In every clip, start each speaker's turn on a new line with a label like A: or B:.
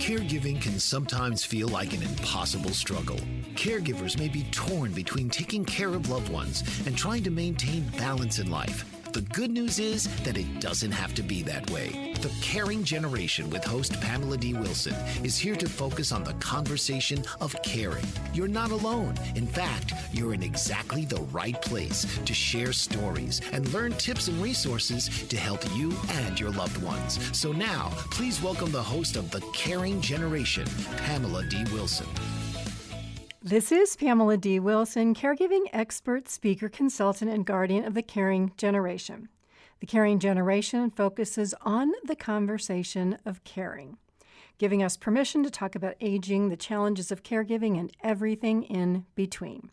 A: Caregiving can sometimes feel like an impossible struggle. Caregivers may be torn between taking care of loved ones and trying to maintain balance in life. The good news is that it doesn't have to be that way. The Caring Generation with host Pamela D Wilson is here to focus on the conversation of caring. You're not alone. In fact, you're in exactly the right place to share stories and learn tips and resources to help you and your loved ones. So now, please welcome the host of The Caring Generation, Pamela D Wilson.
B: This is Pamela D Wilson, caregiving expert, speaker, consultant, and guardian of the Caring Generation. The Caring Generation focuses on the conversation of caring, giving us permission to talk about aging, the challenges of caregiving, and everything in between.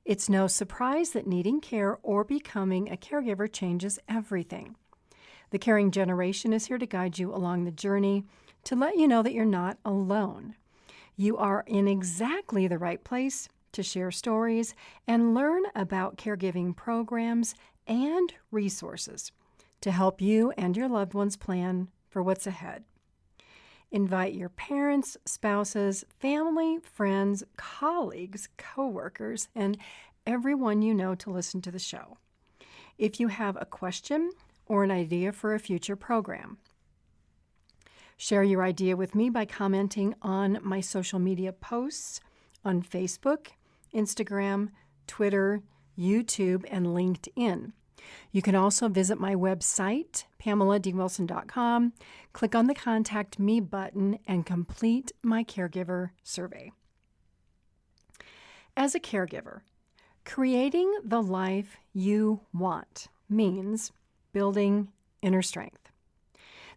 B: It's no surprise that needing care or becoming a caregiver changes everything. The Caring Generation is here to guide you along the journey, to let you know that you're not alone. You are in exactly the right place to share stories and learn about caregiving programs and resources to help you and your loved ones plan for what's ahead. Invite your parents, spouses, family, friends, colleagues, coworkers, and everyone you know to listen to the show. If you have a question or an idea for a future program, share your idea with me by commenting on my social media posts on Facebook, Instagram, Twitter, YouTube, and LinkedIn. You can also visit my website, PamelaDWilson.com, click on the Contact Me button, and complete my caregiver survey. As a caregiver, creating the life you want means building inner strength.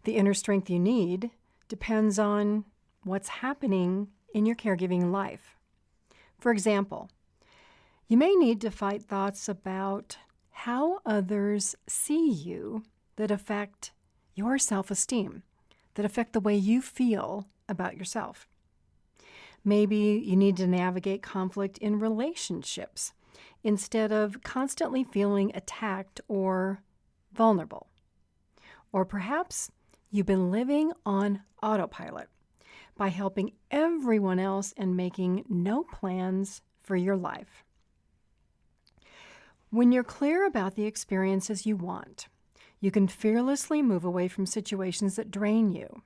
B: The inner strength you need depends on what's happening in your caregiving life. For example, you may need to fight thoughts about how others see you that affect your self-esteem, that affect the way you feel about yourself. Maybe you need to navigate conflict in relationships instead of constantly feeling attacked or vulnerable. Or perhaps you've been living on autopilot by helping everyone else and making no plans for your life. When you're clear about the experiences you want, you can fearlessly move away from situations that drain you.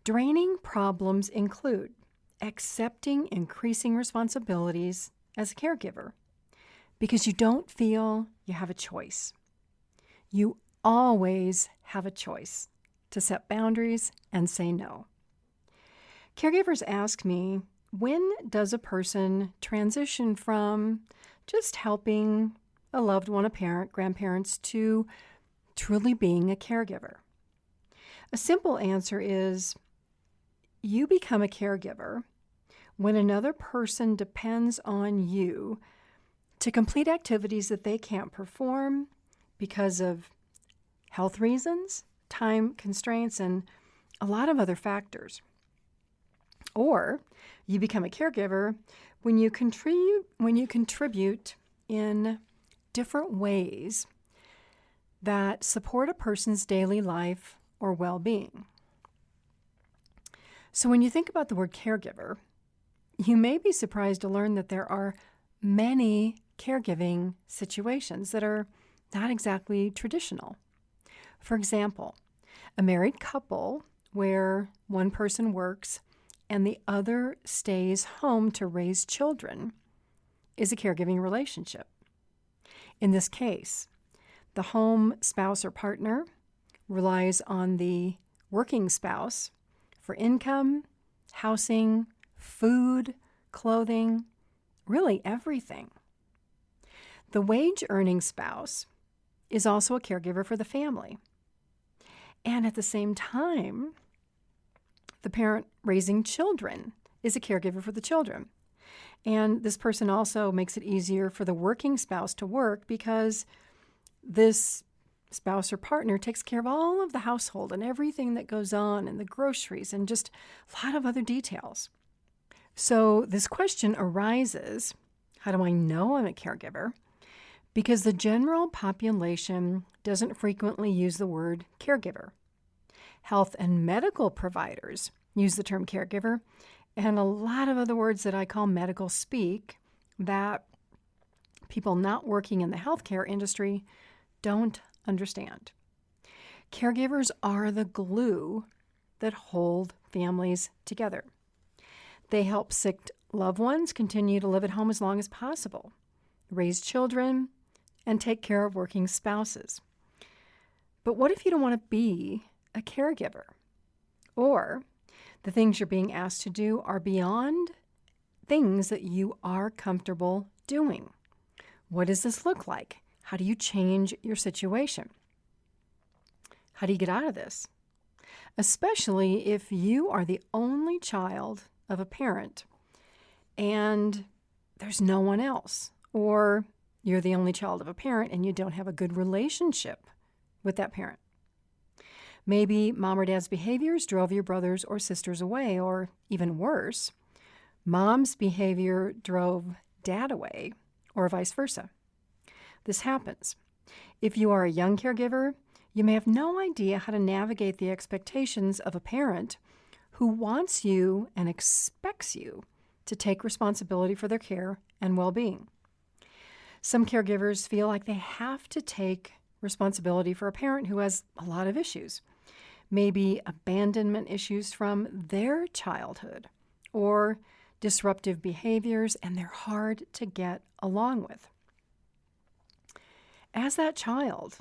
B: Draining problems include accepting increasing responsibilities as a caregiver because you don't feel you have a choice. You always have a choice to set boundaries and say no. Caregivers ask me, when does a person transition from just helping a loved one, a parent, grandparents, to truly being a caregiver? A simple answer is you become a caregiver when another person depends on you to complete activities that they can't perform because of health reasons, time constraints, and a lot of other factors. Or you become a caregiver when you contribute in different ways that support a person's daily life or well-being. So when you think about the word caregiver, you may be surprised to learn that there are many caregiving situations that are not exactly traditional. For example, a married couple where one person works and the other stays home to raise children is a caregiving relationship. In this case, the home spouse or partner relies on the working spouse for income, housing, food, clothing, really everything. The wage-earning spouse is also a caregiver for the family. And at the same time, the parent raising children is a caregiver for the children. And this person also makes it easier for the working spouse to work because this spouse or partner takes care of all of the household and everything that goes on and the groceries and just a lot of other details. So this question arises, how do I know I'm a caregiver? Because the general population doesn't frequently use the word caregiver. Health and medical providers use the term caregiver, and a lot of other words that I call medical speak that people not working in the healthcare industry don't understand. Caregivers are the glue that hold families together. They help sick loved ones continue to live at home as long as possible, raise children, and take care of working spouses. But what if you don't want to be a caregiver? Or the things you're being asked to do are beyond things that you are comfortable doing? What does this look like? How do you change your situation? How do you get out of this? Especially if you are the only child of a parent and there's no one else, or you're the only child of a parent and you don't have a good relationship with that parent. Maybe mom or dad's behaviors drove your brothers or sisters away, or even worse, mom's behavior drove dad away, or vice versa. This happens. If you are a young caregiver, you may have no idea how to navigate the expectations of a parent who wants you and expects you to take responsibility for their care and well-being. Some caregivers feel like they have to take responsibility for a parent who has a lot of issues, maybe abandonment issues from their childhood or disruptive behaviors, and they're hard to get along with. As that child,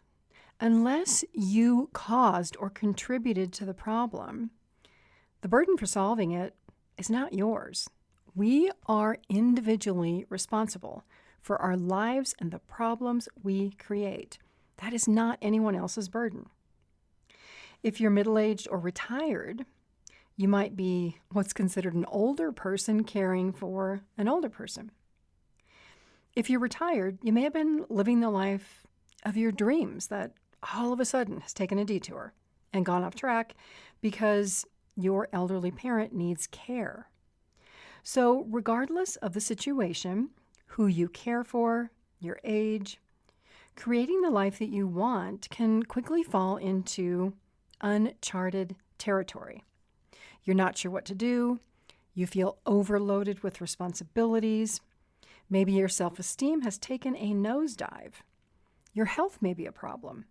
B: unless you caused or contributed to the problem, the burden for solving it is not yours. We are individually responsible for our lives and the problems we create. That is not anyone else's burden. If you're middle-aged or retired, you might be what's considered an older person caring for an older person. If you're retired, you may have been living the life of your dreams that all of a sudden has taken a detour and gone off track because your elderly parent needs care. So regardless of the situation, who you care for, your age, creating the life that you want can quickly fall into uncharted territory. You're not sure what to do. You feel overloaded with responsibilities. Maybe your self-esteem has taken a nosedive. Your health may be a problem.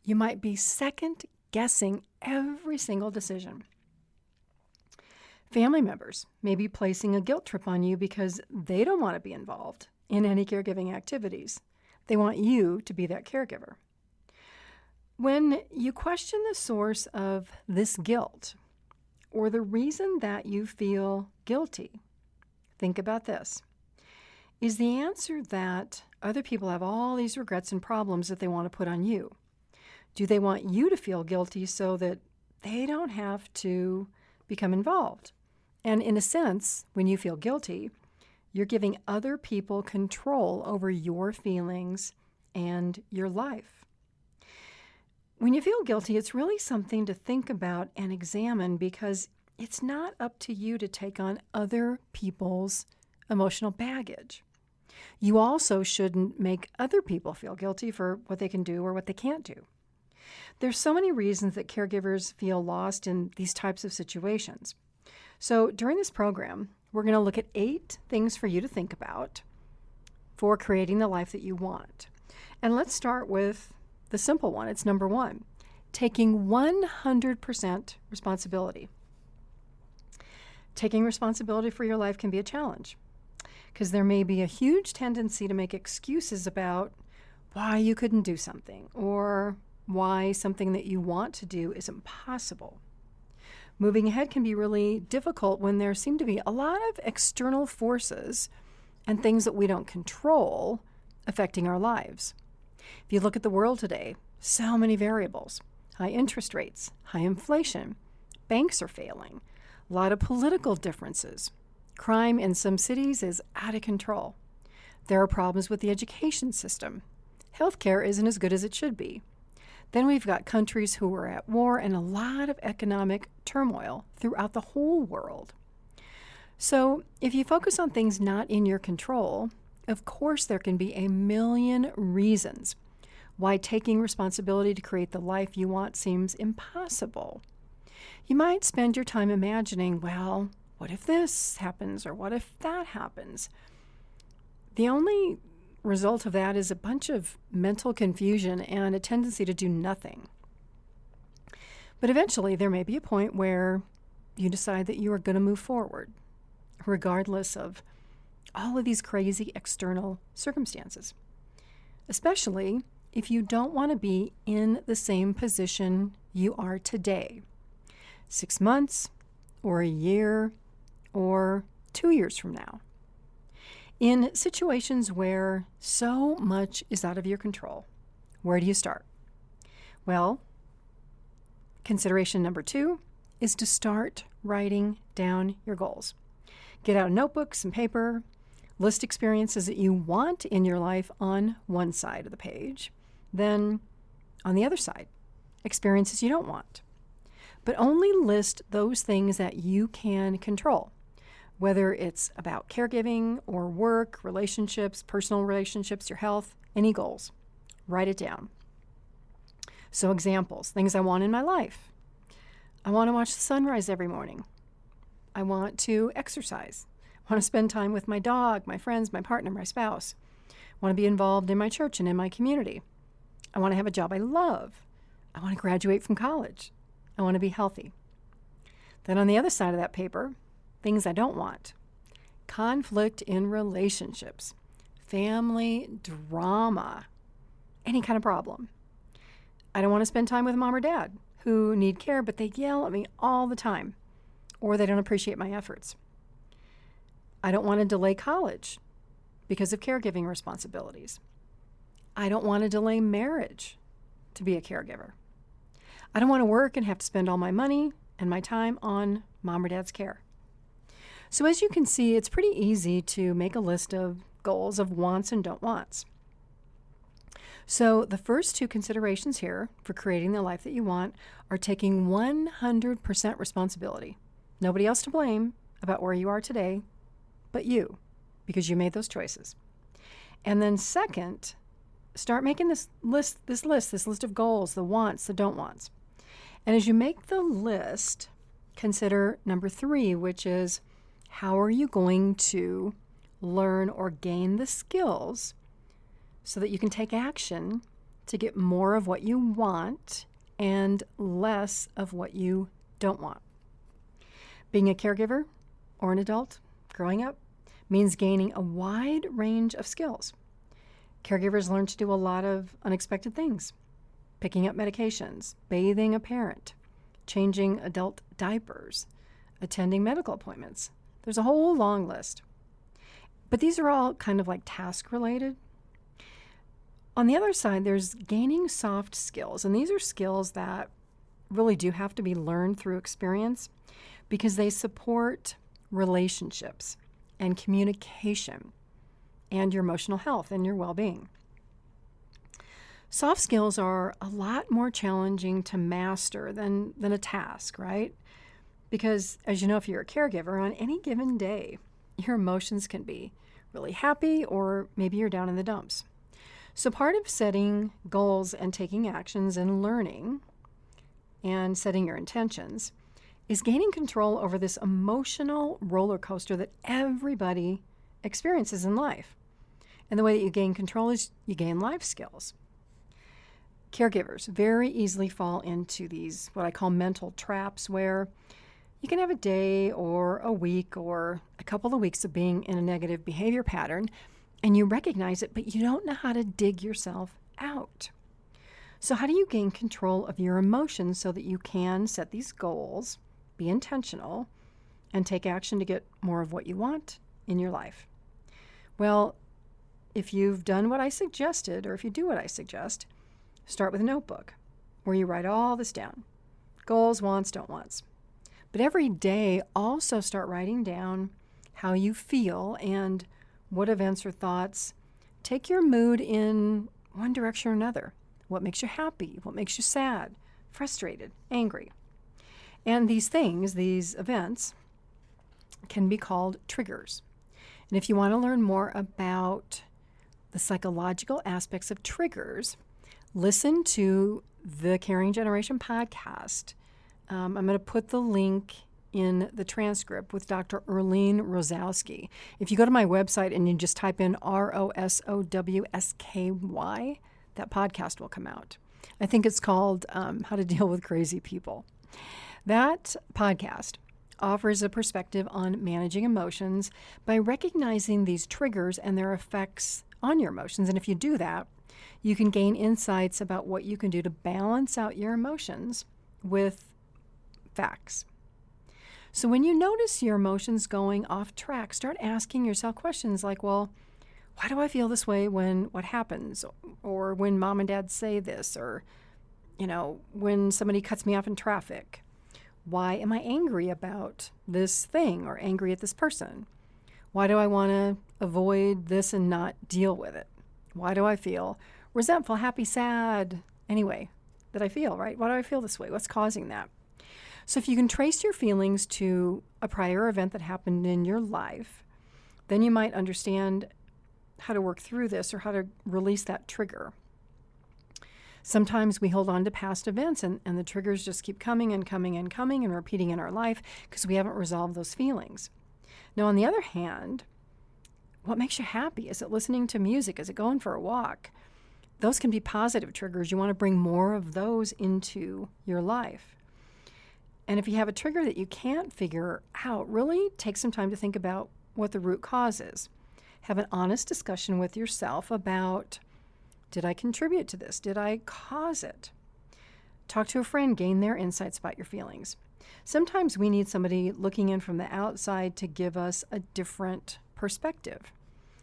B: You might be second-guessing every single decision. Family members may be placing a guilt trip on you because they don't want to be involved in any caregiving activities. They want you to be that caregiver. When you question the source of this guilt or the reason that you feel guilty, think about this. Is the answer that other people have all these regrets and problems that they want to put on you? Do they want you to feel guilty so that they don't have to become involved? And in a sense, when you feel guilty, you're giving other people control over your feelings and your life. When you feel guilty, it's really something to think about and examine because it's not up to you to take on other people's emotional baggage. You also shouldn't make other people feel guilty for what they can do or what they can't do. There's so many reasons that caregivers feel lost in these types of situations. So during this program, we're going to look at 8 things for you to think about for creating the life that you want. And let's start with the simple one. It's number 1, taking 100% responsibility. Taking responsibility for your life can be a challenge because there may be a huge tendency to make excuses about why you couldn't do something or why something that you want to do is impossible. Moving ahead can be really difficult when there seem to be a lot of external forces and things that we don't control affecting our lives. If you look at the world today, so many variables, high interest rates, high inflation, banks are failing, a lot of political differences. Crime in some cities is out of control. There are problems with the education system. Healthcare isn't as good as it should be. Then we've got countries who are at war and a lot of economic turmoil throughout the whole world. So if you focus on things not in your control, of course there can be a million reasons why taking responsibility to create the life you want seems impossible. You might spend your time imagining, well, what if this happens or what if that happens? The only result of that is a bunch of mental confusion and a tendency to do nothing. But eventually there may be a point where you decide that you are going to move forward, regardless of all of these crazy external circumstances, especially if you don't want to be in the same position you are today, 6 months or a year or 2 years from now. In situations where so much is out of your control, where do you start? Well, consideration number 2 is to start writing down your goals. Get out a notebook, some paper, list experiences that you want in your life on one side of the page. Then on the other side, experiences you don't want. But only list those things that you can control, whether it's about caregiving or work, relationships, personal relationships, your health, any goals. Write it down. So examples, things I want in my life. I want to watch the sunrise every morning. I want to exercise. I want to spend time with my dog, my friends, my partner, my spouse. I want to be involved in my church and in my community. I want to have a job I love. I want to graduate from college. I want to be healthy. Then on the other side of that paper, things I don't want. Conflict in relationships, family drama, any kind of problem. I don't want to spend time with mom or dad who need care, but they yell at me all the time, or they don't appreciate my efforts. I don't want to delay college because of caregiving responsibilities. I don't want to delay marriage to be a caregiver. I don't want to work and have to spend all my money and my time on mom or dad's care. So as you can see, it's pretty easy to make a list of goals of wants and don't wants. So the first 2 considerations here for creating the life that you want are taking 100% responsibility. Nobody else to blame about where you are today but you, because you made those choices. And then second, start making this list of goals, the wants, the don't wants. And as you make the list, consider number 3, which is how are you going to learn or gain the skills so that you can take action to get more of what you want and less of what you don't want. Being a caregiver or an adult growing up means gaining a wide range of skills. Caregivers learn to do a lot of unexpected things: picking up medications, bathing a parent, changing adult diapers, attending medical appointments. There's a whole long list. But these are all kind of like task related. On the other side, there's gaining soft skills, and these are skills that really do have to be learned through experience because they support relationships and communication and your emotional health and your well-being. Soft skills are a lot more challenging to master than a task, right? Because as you know, if you're a caregiver, on any given day, your emotions can be really happy or maybe you're down in the dumps. So part of setting goals and taking actions and learning and setting your intentions is gaining control over this emotional roller coaster that everybody experiences in life. And the way that you gain control is you gain life skills. Caregivers very easily fall into these, what I call mental traps, where you can have a day or a week or a couple of weeks of being in a negative behavior pattern, and you recognize it, but you don't know how to dig yourself out. So how do you gain control of your emotions so that you can set these goals, be intentional, and take action to get more of what you want in your life? Well, if you've done what I suggested, or if you do what I suggest, start with a notebook where you write all this down. Goals, wants, don't wants. But every day also start writing down how you feel and what events or thoughts take your mood in one direction or another. What makes you happy? What makes you sad, frustrated, angry? And these things, these events, can be called triggers. And if you want to learn more about the psychological aspects of triggers, listen to the Caring Generation podcast I'm going to put the link in the transcript with Dr. Erlene Rosowski. If you go to my website and you just type in ROSOWSKY, that podcast will come out. I think it's called How to Deal with Crazy People. That podcast offers a perspective on managing emotions by recognizing these triggers and their effects on your emotions. And if you do that, you can gain insights about what you can do to balance out your emotions with facts. So when you notice your emotions going off track, start asking yourself questions like, well, why do I feel this way when what happens? Or when mom and dad say this? Or, when somebody cuts me off in traffic? Why am I angry about this thing or angry at this person? Why do I want to avoid this and not deal with it? Why do I feel resentful, happy, sad? Anyway, that I feel, right? Why do I feel this way? What's causing that? So if you can trace your feelings to a prior event that happened in your life, then you might understand how to work through this or how to release that trigger. Sometimes we hold on to past events and the triggers just keep coming and coming and coming and repeating in our life because we haven't resolved those feelings. Now, on the other hand, what makes you happy? Is it listening to music? Is it going for a walk? Those can be positive triggers. You want to bring more of those into your life. And if you have a trigger that you can't figure out, really take some time to think about what the root cause is. Have an honest discussion with yourself about, did I contribute to this? Did I cause it? Talk to a friend, gain their insights about your feelings. Sometimes we need somebody looking in from the outside to give us a different perspective,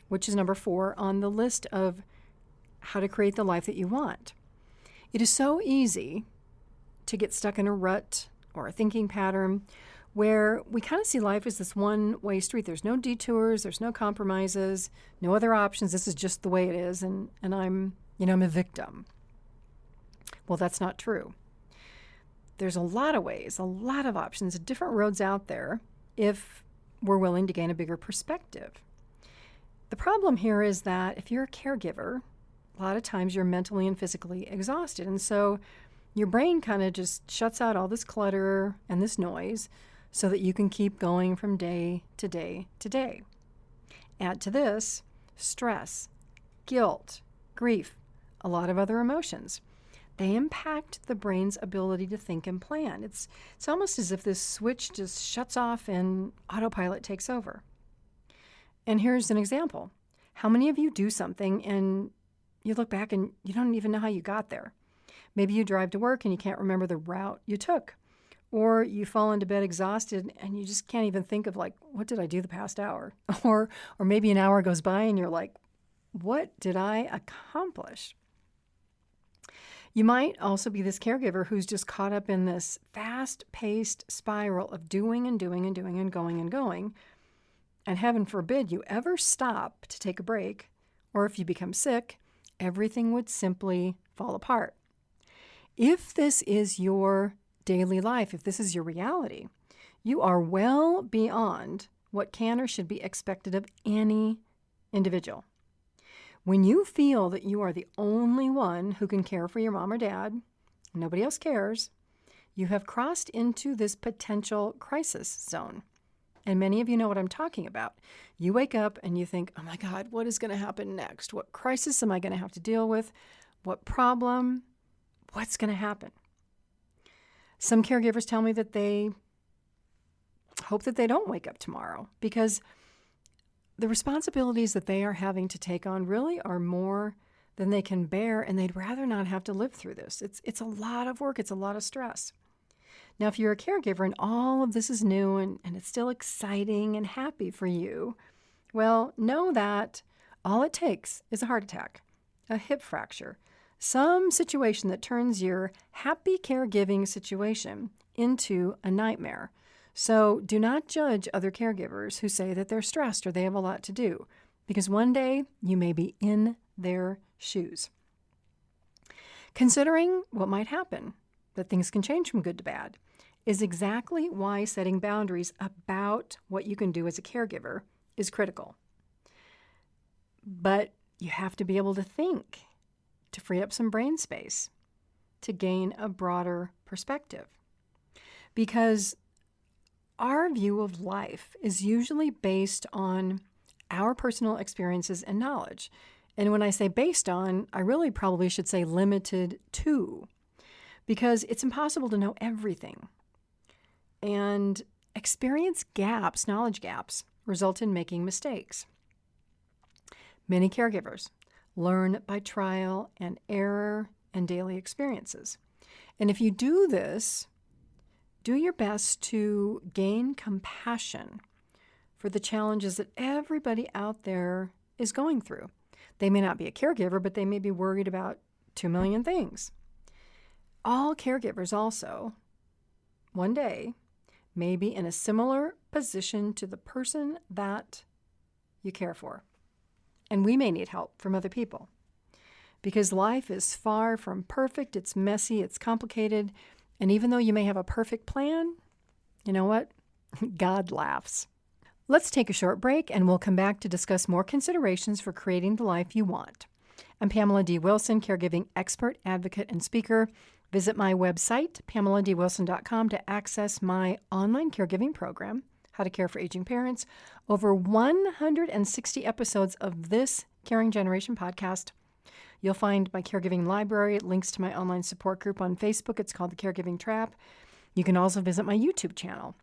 B: which is number 4 on the list of how to create the life that you want. It is so easy to get stuck in a rut or a thinking pattern where we kind of see life as this one-way street. There's no detours, there's no compromises, no other options. This is just the way it is, and I'm a victim. Well, that's not true. There's a lot of ways, a lot of options, different roads out there if we're willing to gain a bigger perspective. The problem here is that if you're a caregiver, a lot of times you're mentally and physically exhausted, and so your brain kind of just shuts out all this clutter and this noise so that you can keep going from day to day to day. Add to this stress, guilt, grief, a lot of other emotions. They impact the brain's ability to think and plan. It's almost as if this switch just shuts off and autopilot takes over. And here's an example. How many of you do something and you look back and you don't even know how you got there? Maybe you drive to work and you can't remember the route you took. Or you fall into bed exhausted and you just can't even think of what did I do the past hour? Or maybe an hour goes by and you're like, what did I accomplish? You might also be this caregiver who's just caught up in this fast-paced spiral of doing and doing and doing and going and going. And heaven forbid you ever stop to take a break, or if you become sick, everything would simply fall apart. If this is your daily life, if this is your reality, you are well beyond what can or should be expected of any individual. When you feel that you are the only one who can care for your mom or dad, nobody else cares, you have crossed into this potential crisis zone. And many of you know what I'm talking about. You wake up and you think, oh my God, what is going to happen next? What crisis am I going to have to deal with? What problem? What's going to happen? Some caregivers tell me that they hope that they don't wake up tomorrow because the responsibilities that they are having to take on really are more than they can bear, and they'd rather not have to live through this. It's a lot of work. It's a lot of stress. Now, if you're a caregiver and all of this is new and it's still exciting and happy for you, well, know that all it takes is a heart attack, a hip fracture, some situation that turns your happy caregiving situation into a nightmare. So do not judge other caregivers who say that they're stressed or they have a lot to do, because one day you may be in their shoes. Considering what might happen, that things can change from good to bad, is exactly why setting boundaries about what you can do as a caregiver is critical. But you have to be able to think, to free up some brain space, to gain a broader perspective. because our view of life is usually based on our personal experiences and knowledge. And when I say based on, I really probably should say limited to, because it's impossible to know everything. And experience gaps, knowledge gaps, result in making mistakes. Many caregivers learn by trial and error and daily experiences. And if you do this, do your best to gain compassion for the challenges that everybody out there is going through. They may not be a caregiver, but they may be worried about 2 million things. All caregivers also, one day, may be in a similar position to the person that you care for. And we may need help from other people. Because life is far from perfect, it's messy, it's complicated, and even though you may have a perfect plan, you know what? God laughs. Let's take a short break and we'll come back to discuss more considerations for creating the life you want. I'm Pamela D Wilson, caregiving expert, advocate, and speaker. Visit my website, PamelaDWilson.com, to access my online caregiving program, How to Care for Aging Parents, over 160 episodes of this Caring Generation podcast. You'll find my caregiving library, links to my online support group on Facebook. It's called The Caregiving Trap. You can also visit my YouTube channel,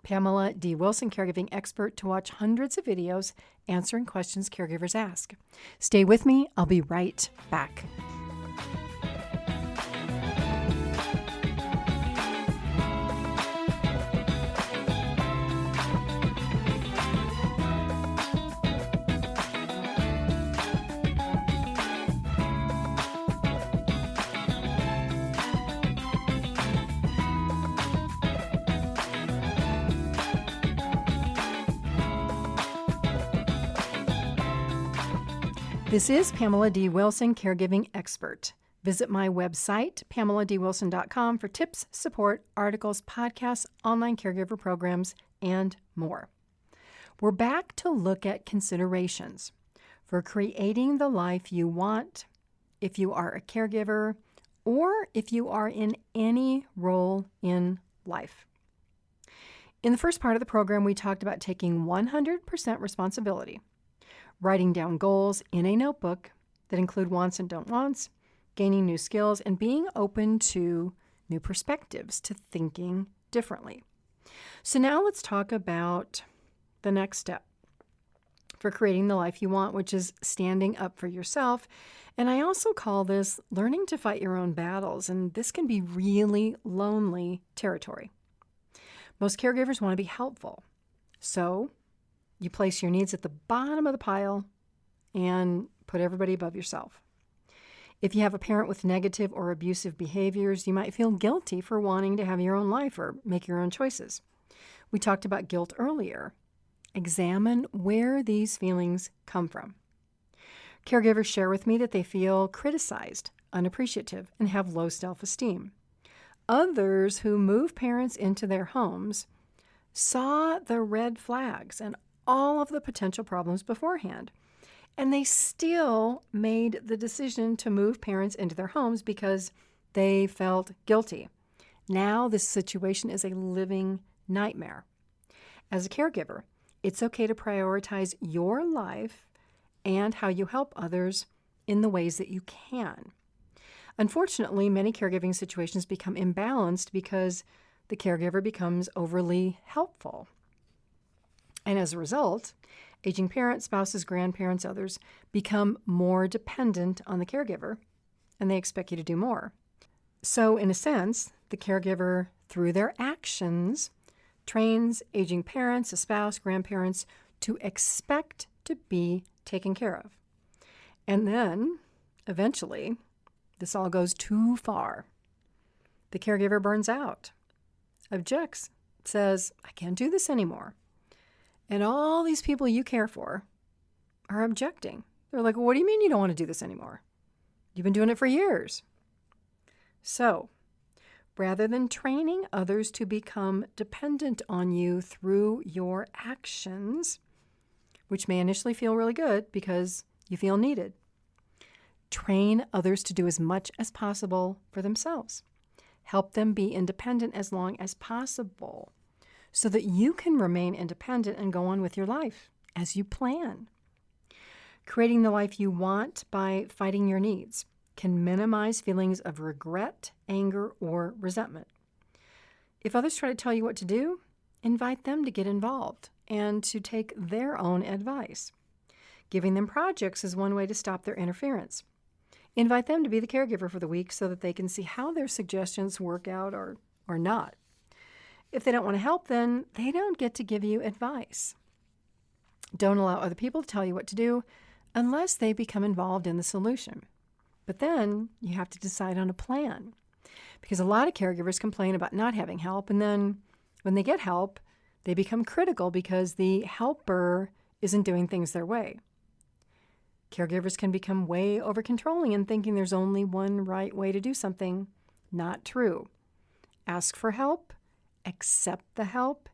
B: Pamela D Wilson, caregiving expert, to watch hundreds of videos answering questions caregivers ask. Stay with me. I'll be right back. This is Pamela D Wilson, caregiving expert. Visit my website, PamelaDWilson.com, for tips, support, articles, podcasts, online caregiver programs, and more. We're back to look at considerations for creating the life you want if you are a caregiver or if you are in any role in life. In the first part of the program, we talked about taking 100% responsibility, writing down goals in a notebook that include wants and don't wants, gaining new skills, and being open to new perspectives, to thinking differently. So now let's talk about the next step for creating the life you want, which is standing up for yourself. And I also call this learning to fight your own battles, and this can be really lonely territory. Most caregivers want to be helpful, so you place your needs at the bottom of the pile and put everybody above yourself. If you have a parent with negative or abusive behaviors, you might feel guilty for wanting to have your own life or make your own choices. We talked about guilt earlier. Examine where these feelings come from. Caregivers share with me that they feel criticized, unappreciative, and have low self-esteem. Others who move parents into their homes saw the red flags and all of the potential problems beforehand. And they still made the decision to move parents into their homes because they felt guilty. Now this situation is a living nightmare. As a caregiver, it's okay to prioritize your life and how you help others in the ways that you can. Unfortunately, many caregiving situations become imbalanced because the caregiver becomes overly helpful. And as a result, aging parents, spouses, grandparents, others become more dependent on the caregiver, and they expect you to do more. So in a sense, the caregiver, through their actions, trains aging parents, a spouse, grandparents to expect to be taken care of. And then, eventually, this all goes too far. The caregiver burns out, objects, says, I can't do this anymore. And all these people you care for are objecting. They're like, well, what do you mean you don't want to do this anymore? You've been doing it for years. So, rather than training others to become dependent on you through your actions, which may initially feel really good because you feel needed, train others to do as much as possible for themselves. Help them be independent as long as possible so that you can remain independent and go on with your life as you plan. Creating the life you want by fighting your needs can minimize feelings of regret, anger, or resentment. If others try to tell you what to do, invite them to get involved and to take their own advice. Giving them projects is one way to stop their interference. Invite them to be the caregiver for the week so that they can see how their suggestions work out or not. If they don't want to help, then they don't get to give you advice. Don't allow other people to tell you what to do unless they become involved in the solution. But then you have to decide on a plan, because a lot of caregivers complain about not having help, and then when they get help, they become critical because the helper isn't doing things their way. Caregivers can become way over-controlling and thinking there's only one right way to do something. Not true. Ask for help, accept the help,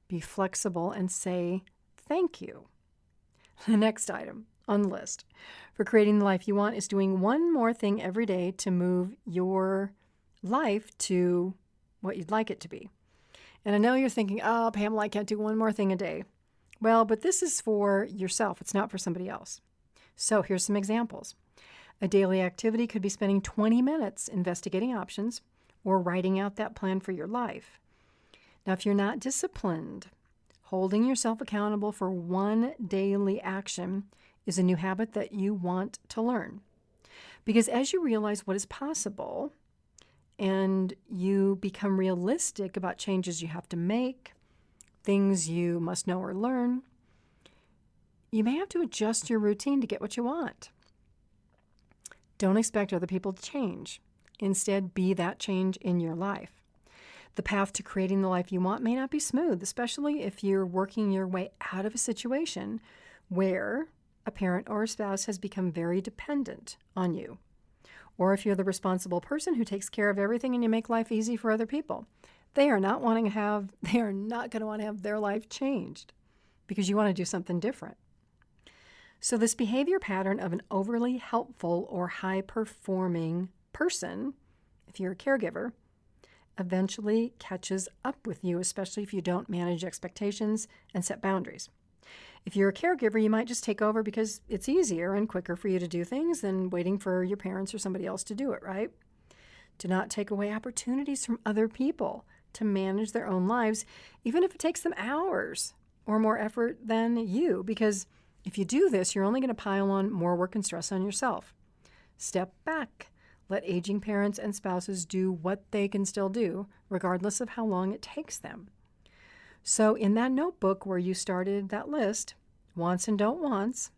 B: be flexible, and say thank you. The next item on the list for creating the life you want is doing one more thing every day to move your life to what you'd like it to be. And I know you're thinking, oh, Pamela, I can't do one more thing a day. Well, but this is for yourself. It's not for somebody else. So here's some examples. A daily activity could be spending 20 minutes investigating options or writing out that plan for your life. Now, if you're not disciplined, holding yourself accountable for one daily action is a new habit that you want to learn. Because as you realize what is possible and you become realistic about changes you have to make, things you must know or learn, you may have to adjust your routine to get what you want. Don't expect other people to change. Instead, be that change in your life. The path to creating the life you want may not be smooth, especially if you're working your way out of a situation where a parent or a spouse has become very dependent on you. Or if you're the responsible person who takes care of everything and you make life easy for other people. They are not going to want to have their life changed because you want to do something different. So this behavior pattern of an overly helpful or high-performing person, if you're a caregiver, eventually catches up with you, especially if you don't manage expectations and set boundaries. If you're a caregiver, you might just take over because it's easier and quicker for you to do things than waiting for your parents or somebody else to do it, right? Do not take away opportunities from other people to manage their own lives, even if it takes them hours or more effort than you, because if you do this, you're only going to pile on more work and stress on yourself. Step back. Let aging parents and spouses do what they can still do, regardless of how long it takes them. So in that notebook where you started that list, wants and don't wants,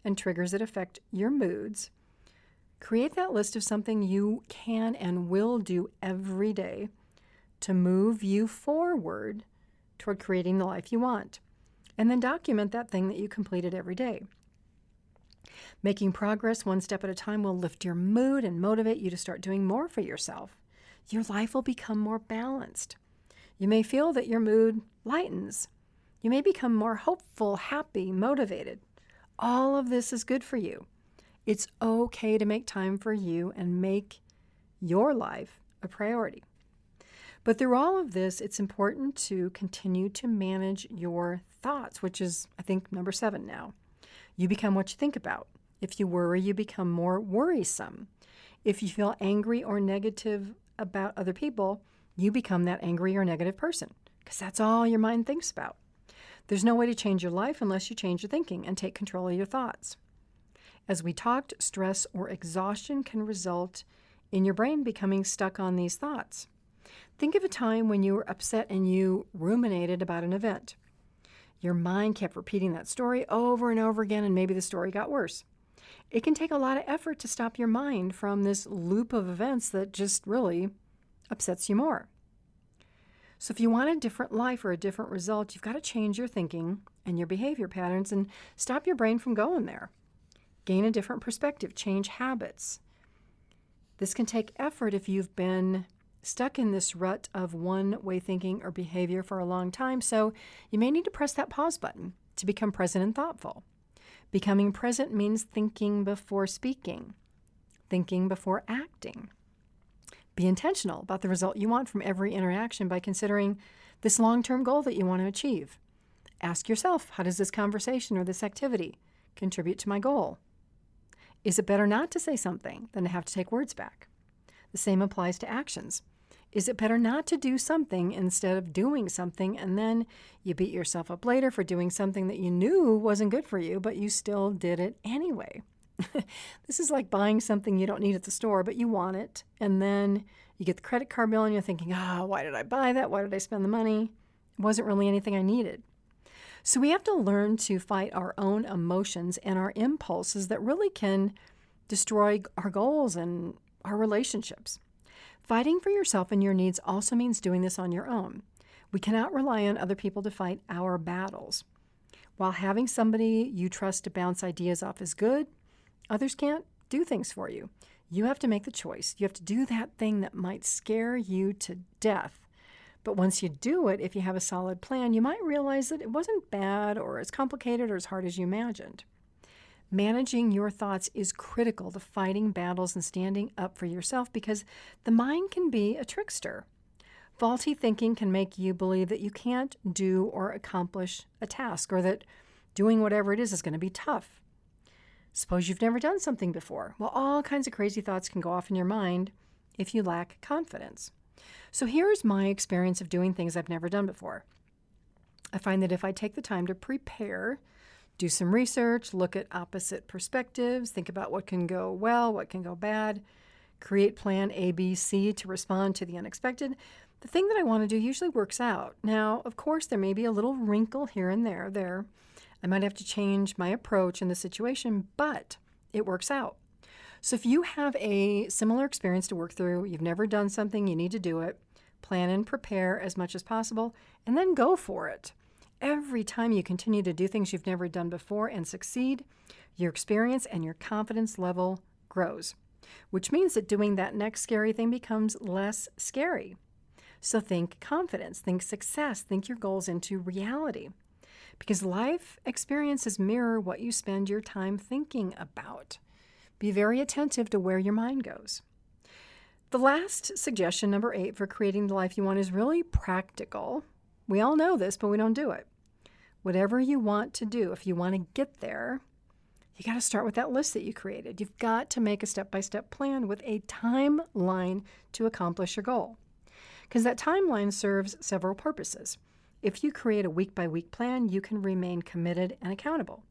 B: and triggers that affect your moods, create that list of something you can and will do every day to move you forward toward creating the life you want. And then document that thing that you completed every day. Making progress one step at a time will lift your mood and motivate you to start doing more for yourself. Your life will become more balanced. You may feel that your mood lightens. You may become more hopeful, happy, motivated. All of this is good for you. It's okay to make time for you and make your life a priority. But through all of this, it's important to continue to manage your thoughts, which is, I think, number 7 now. You become what you think about. If you worry, you become more worrisome. If you feel angry or negative about other people, you become that angry or negative person, because that's all your mind thinks about. There's no way to change your life unless you change your thinking and take control of your thoughts. As we talked, stress or exhaustion can result in your brain becoming stuck on these thoughts. Think of a time when you were upset and you ruminated about an event. Your mind kept repeating that story over and over again, and maybe the story got worse. It can take a lot of effort to stop your mind from this loop of events that just really upsets you more. So if you want a different life or a different result, you've got to change your thinking and your behavior patterns and stop your brain from going there. Gain a different perspective, change habits. This can take effort if you've been stuck in this rut of one-way thinking or behavior for a long time, so you may need to press that pause button to become present and thoughtful. Becoming present means thinking before speaking, thinking before acting. Be intentional about the result you want from every interaction by considering this long-term goal that you want to achieve. Ask yourself, how does this conversation or this activity contribute to my goal? Is it better not to say something than to have to take words back? The same applies to actions. Is it better not to do something instead of doing something, and then you beat yourself up later for doing something that you knew wasn't good for you, but you still did it anyway? This is like buying something you don't need at the store, but you want it, and then you get the credit card bill and you're thinking, why did I buy that? Why did I spend the money? It wasn't really anything I needed. So we have to learn to fight our own emotions and our impulses that really can destroy our goals and our relationships. Fighting for yourself and your needs also means doing this on your own. We cannot rely on other people to fight our battles. While having somebody you trust to bounce ideas off is good, others can't do things for you. You have to make the choice. You have to do that thing that might scare you to death. But once you do it, if you have a solid plan, you might realize that it wasn't bad or as complicated or as hard as you imagined. Managing your thoughts is critical to fighting battles and standing up for yourself because the mind can be a trickster. Faulty thinking can make you believe that you can't do or accomplish a task or that doing whatever it is going to be tough. Suppose you've never done something before. Well, all kinds of crazy thoughts can go off in your mind if you lack confidence. So here's my experience of doing things I've never done before. I find that if I take the time to prepare, do some research, look at opposite perspectives, think about what can go well, what can go bad, create plan A, B, C to respond to the unexpected, the thing that I want to do usually works out. Now, of course, there may be a little wrinkle here and there. I might have to change my approach in the situation, but it works out. So if you have a similar experience to work through, you've never done something, you need to do it, plan and prepare as much as possible, and then go for it. Every time you continue to do things you've never done before and succeed, your experience and your confidence level grows, which means that doing that next scary thing becomes less scary. So think confidence, think success, think your goals into reality. Because life experiences mirror what you spend your time thinking about. Be very attentive to where your mind goes. The last suggestion, number 8, for creating the life you want is really practical. We all know this, but we don't do it. Whatever you want to do, if you want to get there, you got to start with that list that you created. You've got to make a step-by-step plan with a timeline to accomplish your goal. Because that timeline serves several purposes. If you create a week-by-week plan, you can remain committed and accountable.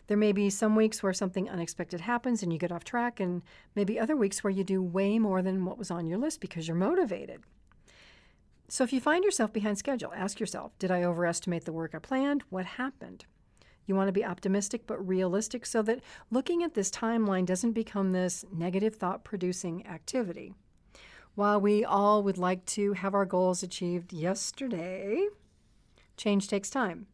B: There may be some weeks where something unexpected happens and you get off track, and maybe other weeks where you do way more than what was on your list because you're motivated. So if you find yourself behind schedule, ask yourself, did I overestimate the work I planned? What happened? You want to be optimistic but realistic so that looking at this timeline doesn't become this negative thought-producing activity. While we all would like to have our goals achieved yesterday, change takes time.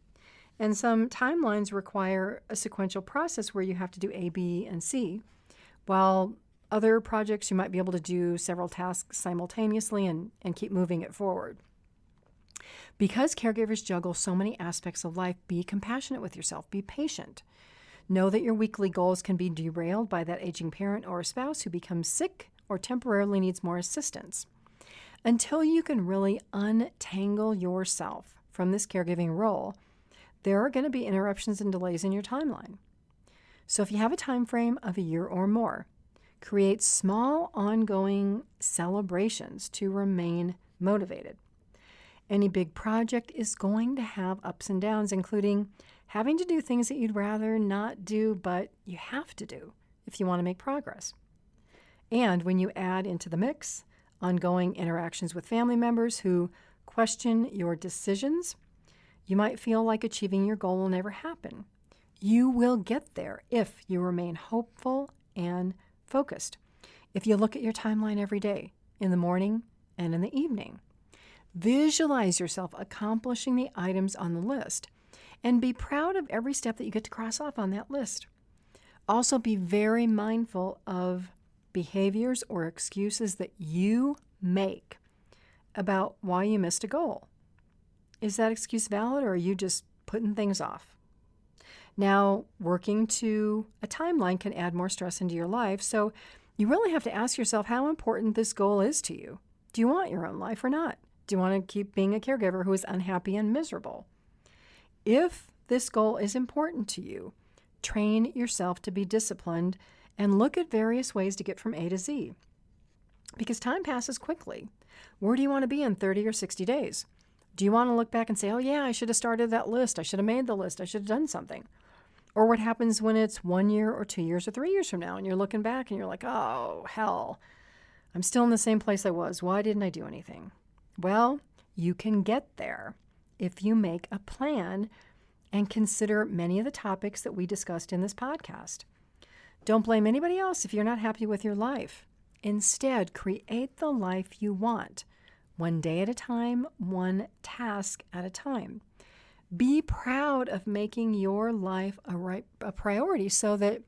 B: And some timelines require a sequential process where you have to do A, B, and C, while other projects you might be able to do several tasks simultaneously and keep moving it forward. Because caregivers juggle so many aspects of life, be compassionate with yourself, be patient. Know that your weekly goals can be derailed by that aging parent or a spouse who becomes sick or temporarily needs more assistance. Until you can really untangle yourself from this caregiving role, there are going to be interruptions and delays in your timeline. So if you have a time frame of a year or more, create small ongoing celebrations to remain motivated. Any big project is going to have ups and downs, including having to do things that you'd rather not do, but you have to do if you want to make progress. And when you add into the mix ongoing interactions with family members who question your decisions, you might feel like achieving your goal will never happen. You will get there if you remain hopeful and focused. If you look at your timeline every day, in the morning and in the evening, visualize yourself accomplishing the items on the list and be proud of every step that you get to cross off on that list. Also, be very mindful of behaviors or excuses that you make about why you missed a goal. Is that excuse valid, or are you just putting things off? Now, working to a timeline can add more stress into your life, so you really have to ask yourself how important this goal is to you. Do you want your own life or not? Do you want to keep being a caregiver who is unhappy and miserable? If this goal is important to you, train yourself to be disciplined and look at various ways to get from A to Z. Because time passes quickly. Where do you want to be in 30 or 60 days? Do you want to look back and say, oh yeah, I should have started that list. I should have made the list. I should have done something. Or what happens when it's 1 year or 2 years or 3 years from now and you're looking back and you're like, oh, hell, I'm still in the same place I was. Why didn't I do anything? Well, you can get there if you make a plan and consider many of the topics that we discussed in this podcast. Don't blame anybody else if you're not happy with your life. Instead, create the life you want, one day at a time, one task at a time. Be proud of making your life a priority so that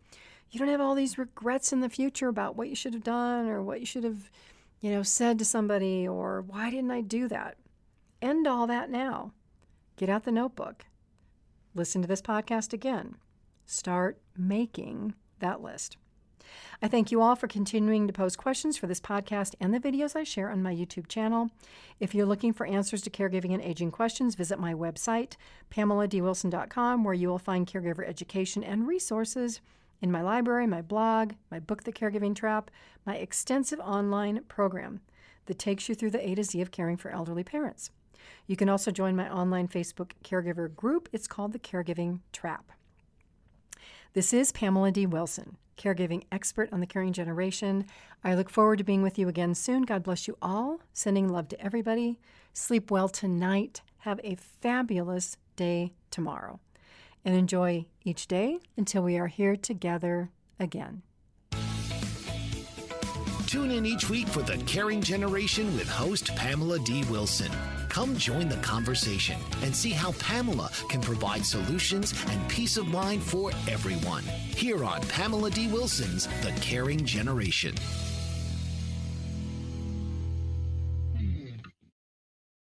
B: you don't have all these regrets in the future about what you should have done or what you should have, said to somebody or why didn't I do that? End all that now. Get out the notebook. Listen to this podcast again. Start making that list. I thank you all for continuing to post questions for this podcast and the videos I share on my YouTube channel. If you're looking for answers to caregiving and aging questions, visit my website, PamelaDWilson.com, where you will find caregiver education and resources in my library, my blog, my book, The Caregiving Trap, my extensive online program that takes you through the A to Z of caring for elderly parents. You can also join my online Facebook caregiver group. It's called The Caregiving Trap. This is Pamela D Wilson, caregiving expert on the caring generation. I look forward to being with you again soon. God bless you all. Sending love to everybody. Sleep well tonight. Have a fabulous day tomorrow. And enjoy each day until we are here together again.
A: Tune in each week for The Caring Generation with host Pamela D. Wilson. Come join the conversation and see how Pamela can provide solutions and peace of mind for everyone. Here on Pamela D. Wilson's The Caring Generation.